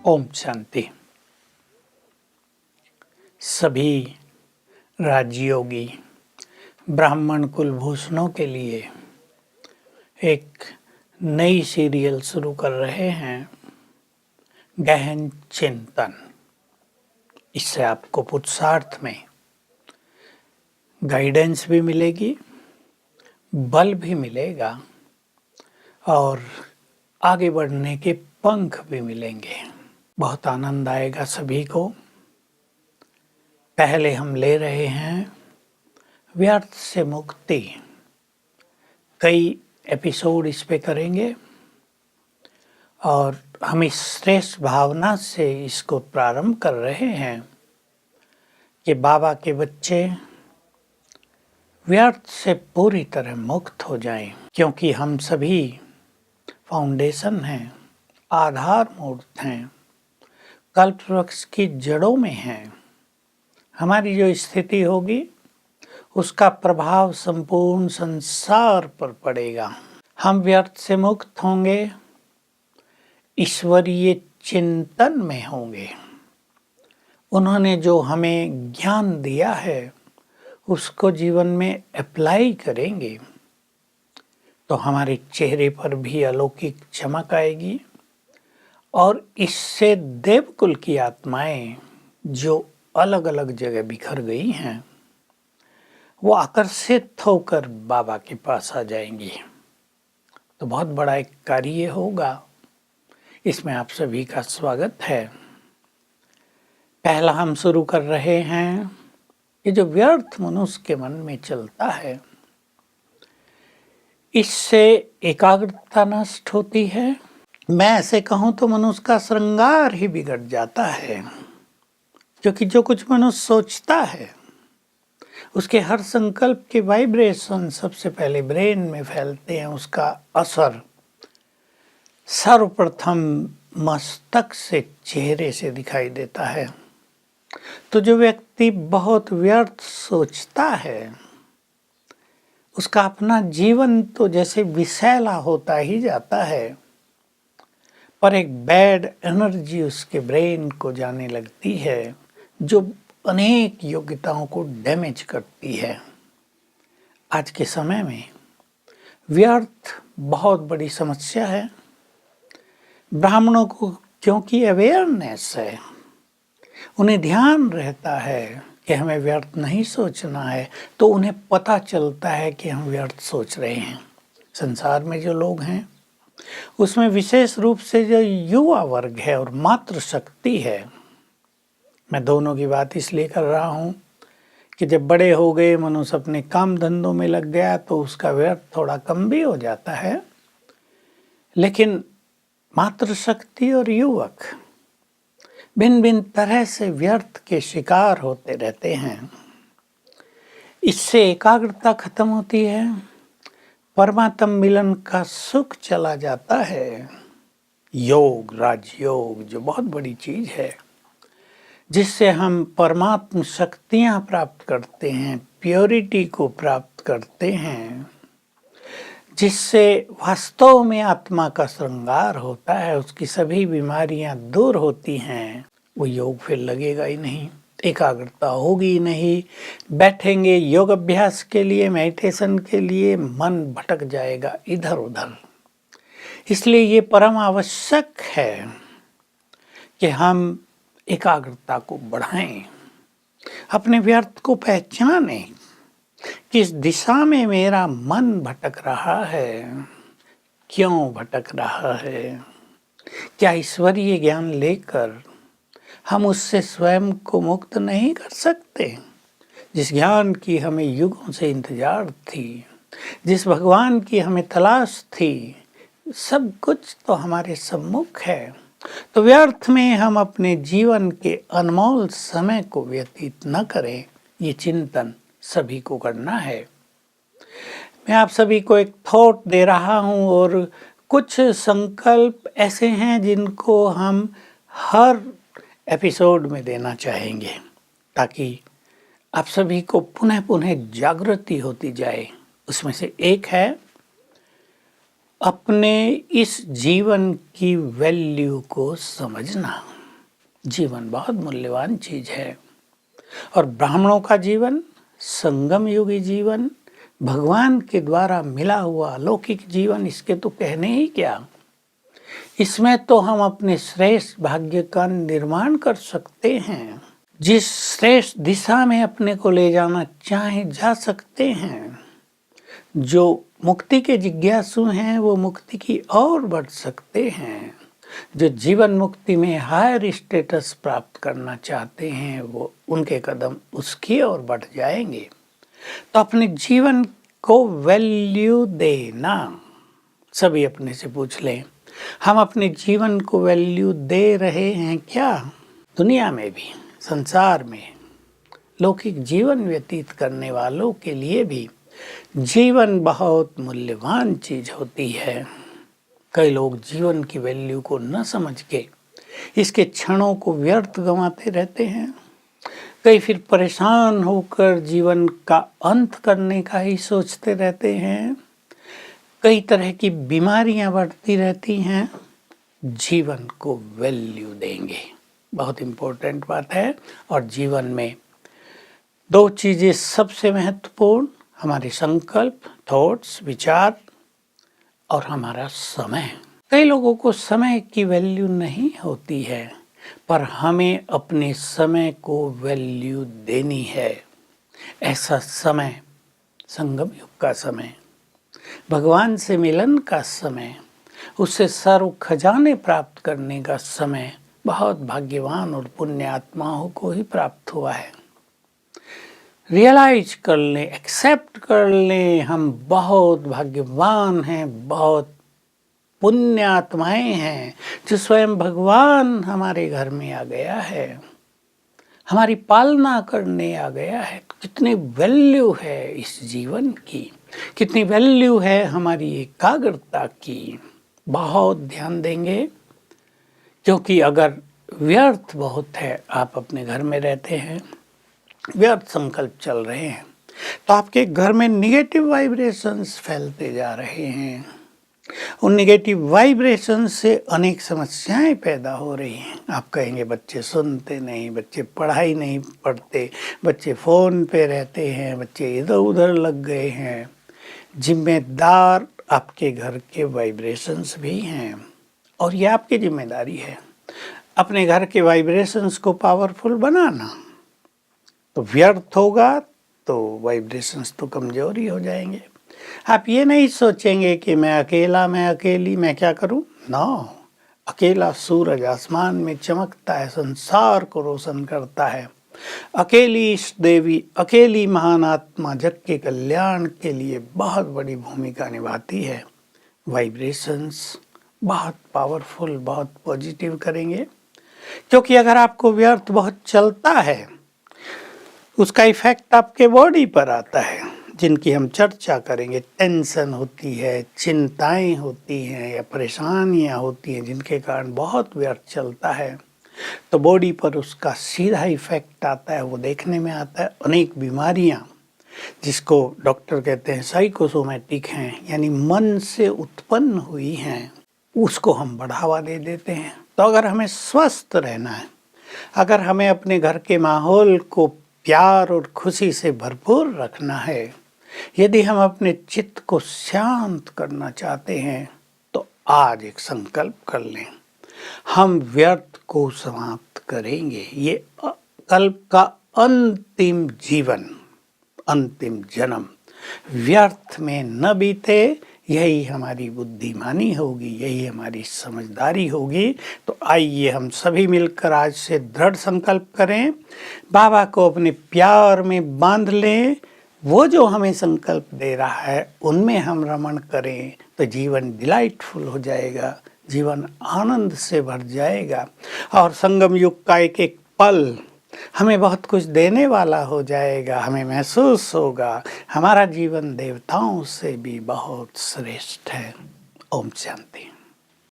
ओम शांति। सभी राजयोगी ब्राह्मण कुलभूषणों के लिए एक नई सीरियल शुरू कर रहे हैं, गहन चिंतन। इससे आपको पुरुषार्थ में गाइडेंस भी मिलेगी, बल भी मिलेगा और आगे बढ़ने के पंख भी मिलेंगे। बहुत आनंद आएगा सभी को। पहले हम ले रहे हैं व्यर्थ से मुक्ति। कई एपिसोड इस पे करेंगे और हम इस श्रेष्ठ भावना से इसको प्रारंभ कर रहे हैं कि बाबा के बच्चे व्यर्थ से पूरी तरह मुक्त हो जाएं, क्योंकि हम सभी फाउंडेशन हैं, आधार मूर्त हैं, कल्प वृक्ष की जड़ों में हैं। हमारी जो स्थिति होगी उसका प्रभाव संपूर्ण संसार पर पड़ेगा। हम व्यर्थ से मुक्त होंगे, ईश्वरीय चिंतन में होंगे। उन्होंने जो हमें ज्ञान दिया है उसको जीवन में अप्लाई करेंगे तो हमारे चेहरे पर भी अलौकिक चमक आएगी और इससे देवकुल की आत्माएं जो अलग अलग जगह बिखर गई हैं वो आकर्षित होकर बाबा के पास आ जाएंगी। तो बहुत बड़ा एक कार्य होगा, इसमें आप सभी का स्वागत है। पहला हम शुरू कर रहे हैं कि जो व्यर्थ मनुष्य के मन में चलता है इससे एकाग्रता नष्ट होती है। मैं ऐसे कहूँ तो मनुष्य का श्रृंगार ही बिगड़ जाता है, क्योंकि जो कुछ मनुष्य सोचता है उसके हर संकल्प के वाइब्रेशन सबसे पहले ब्रेन में फैलते हैं। उसका असर सर्वप्रथम मस्तक से, चेहरे से दिखाई देता है। तो जो व्यक्ति बहुत व्यर्थ सोचता है उसका अपना जीवन तो जैसे विषैला होता ही जाता है, पर एक बैड एनर्जी उसके ब्रेन को जाने लगती है जो अनेक योग्यताओं को डैमेज करती है। आज के समय में व्यर्थ बहुत बड़ी समस्या है। ब्राह्मणों को क्योंकि अवेयरनेस है, उन्हें ध्यान रहता है कि हमें व्यर्थ नहीं सोचना है, तो उन्हें पता चलता है कि हम व्यर्थ सोच रहे हैं। संसार में जो लोग हैं उसमें विशेष रूप से जो युवा वर्ग है और मातृशक्ति है, मैं दोनों की बात इसलिए कर रहा हूँ कि जब बड़े हो गए, मनुष्य अपने काम धंधों में लग गया तो उसका व्यर्थ थोड़ा कम भी हो जाता है, लेकिन मातृशक्ति और युवक भिन्न भिन्न तरह से व्यर्थ के शिकार होते रहते हैं। इससे एकाग्रता खत्म होती है, परमात्म मिलन का सुख चला जाता है। योग, राजयोग जो बहुत बड़ी चीज है, जिससे हम परमात्म शक्तियां प्राप्त करते हैं, प्योरिटी को प्राप्त करते हैं, जिससे वास्तव में आत्मा का श्रृंगार होता है, उसकी सभी बीमारियां दूर होती हैं। वो योग फिर लगेगा ही नहीं, एकाग्रता होगी ही नहीं। बैठेंगे योग अभ्यास के लिए, मेडिटेशन के लिए, मन भटक जाएगा इधर उधर। इसलिए ये परम आवश्यक है कि हम एकाग्रता को बढ़ाएं, अपने व्यर्थ को पहचानें, किस दिशा में मेरा मन भटक रहा है, क्यों भटक रहा है। क्या ईश्वरीय ज्ञान लेकर हम उससे स्वयं को मुक्त नहीं कर सकते? जिस ज्ञान की हमें युगों से इंतजार थी, जिस भगवान की हमें तलाश थी, सब कुछ तो हमारे सम्मुख है। तो व्यर्थ में हम अपने जीवन के अनमोल समय को व्यतीत न करें, ये चिंतन सभी को करना है। मैं आप सभी को एक थॉट दे रहा हूँ और कुछ संकल्प ऐसे हैं जिनको हम हर एपिसोड में देना चाहेंगे, ताकि आप सभी को पुनः पुनः जागृति होती जाए। उसमें से एक है अपने इस जीवन की वैल्यू को समझना। जीवन बहुत मूल्यवान चीज है। और ब्राह्मणों का जीवन, संगम युगी जीवन, भगवान के द्वारा मिला हुआ अलौकिक जीवन, इसके तो कहने ही क्या। इसमें तो हम अपने श्रेष्ठ भाग्य का निर्माण कर सकते हैं। जिस श्रेष्ठ दिशा में अपने को ले जाना चाहे जा सकते हैं। जो मुक्ति के जिज्ञासु हैं वो मुक्ति की ओर बढ़ सकते हैं। जो जीवन मुक्ति में हायर स्टेटस प्राप्त करना चाहते हैं वो उनके कदम उसकी ओर बढ़ जाएंगे। तो अपने जीवन को वैल्यू देना, सभी अपने से पूछ लें, हम अपने जीवन को वैल्यू दे रहे हैं क्या? दुनिया में भी, संसार में लौकिक जीवन व्यतीत करने वालों के लिए भी जीवन बहुत मूल्यवान चीज होती है। कई लोग जीवन की वैल्यू को न समझ के इसके क्षणों को व्यर्थ गंवाते रहते हैं। कई फिर परेशान होकर जीवन का अंत करने का ही सोचते रहते हैं। कई तरह की बीमारियां बढ़ती रहती हैं। जीवन को वैल्यू देंगे, बहुत इम्पोर्टेंट बात है। और जीवन में दो चीजें सबसे महत्वपूर्ण, हमारे संकल्प, थॉट्स, विचार और हमारा समय। कई लोगों को समय की वैल्यू नहीं होती है, पर हमें अपने समय को वैल्यू देनी है। ऐसा समय संगम युग का समय, भगवान से मिलन का समय, उससे सर्व खजाने प्राप्त करने का समय बहुत भाग्यवान और पुण्य आत्माओं को ही प्राप्त हुआ है। रियलाइज कर लें, एक्सेप्ट कर लें, हम बहुत भाग्यवान हैं, बहुत पुण्य आत्माएं हैं जो स्वयं भगवान हमारे घर में आ गया है, हमारी पालना करने आ गया है। कितनी वैल्यू है इस जीवन की, कितनी वैल्यू है हमारी एकाग्रता की। बहुत ध्यान देंगे, क्योंकि अगर व्यर्थ बहुत है, आप अपने घर में रहते हैं, व्यर्थ संकल्प चल रहे हैं, तो आपके घर में निगेटिव वाइब्रेशंस फैलते जा रहे हैं। उन निगेटिव वाइब्रेशन से अनेक समस्याएं पैदा हो रही हैं। आप कहेंगे बच्चे सुनते नहीं, बच्चे पढ़ाई नहीं पढ़ते, बच्चे फ़ोन पे रहते हैं, बच्चे इधर उधर लग गए हैं। जिम्मेदार आपके घर के वाइब्रेशंस भी हैं और ये आपकी जिम्मेदारी है अपने घर के वाइब्रेशंस को पावरफुल बनाना। तो व्यर्थ होगा तो वाइब्रेशंस तो कमज़ोर ही हो जाएंगे। आप ये नहीं सोचेंगे कि मैं अकेला, मैं अकेली, मैं क्या करूं। नो, अकेला सूरज आसमान में चमकता है, संसार को रोशन करता है। अकेली इष्ट देवी, अकेली महान आत्मा जग के कल्याण के लिए बहुत बड़ी भूमिका निभाती है। वाइब्रेशंस बहुत पावरफुल, बहुत पॉजिटिव करेंगे, क्योंकि अगर आपको व्यर्थ बहुत चलता है, उसका इफेक्ट आपके बॉडी पर आता है, जिनकी हम चर्चा करेंगे। टेंशन होती है, चिंताएं होती हैं या परेशानियां होती हैं, जिनके कारण बहुत व्यर्थ चलता है, तो बॉडी पर उसका सीधा इफेक्ट आता है, वो देखने में आता है। अनेक बीमारियां जिसको डॉक्टर कहते हैं साइकोसोमैटिक हैं, यानी मन से उत्पन्न हुई हैं, उसको हम बढ़ावा दे देते हैं। तो अगर हमें स्वस्थ रहना है, अगर हमें अपने घर के माहौल को प्यार और खुशी से भरपूर रखना है, यदि हम अपने चित्त को शांत करना चाहते हैं, तो आज एक संकल्प कर लें, हम व्यर्थ को समाप्त करेंगे। ये कल्प का अंतिम जीवन, अंतिम जन्म व्यर्थ में न बीते, यही हमारी बुद्धिमानी होगी, यही हमारी समझदारी होगी। तो आइए हम सभी मिलकर आज से दृढ़ संकल्प करें, बाबा को अपने प्यार में बांध लें। वो जो हमें संकल्प दे रहा है उनमें हम रमण करें, तो जीवन डिलाइटफुल हो जाएगा, जीवन आनंद से भर जाएगा और संगम युग का एक एक पल हमें बहुत कुछ देने वाला हो जाएगा। हमें महसूस होगा हमारा जीवन देवताओं से भी बहुत श्रेष्ठ है। ओम शांति।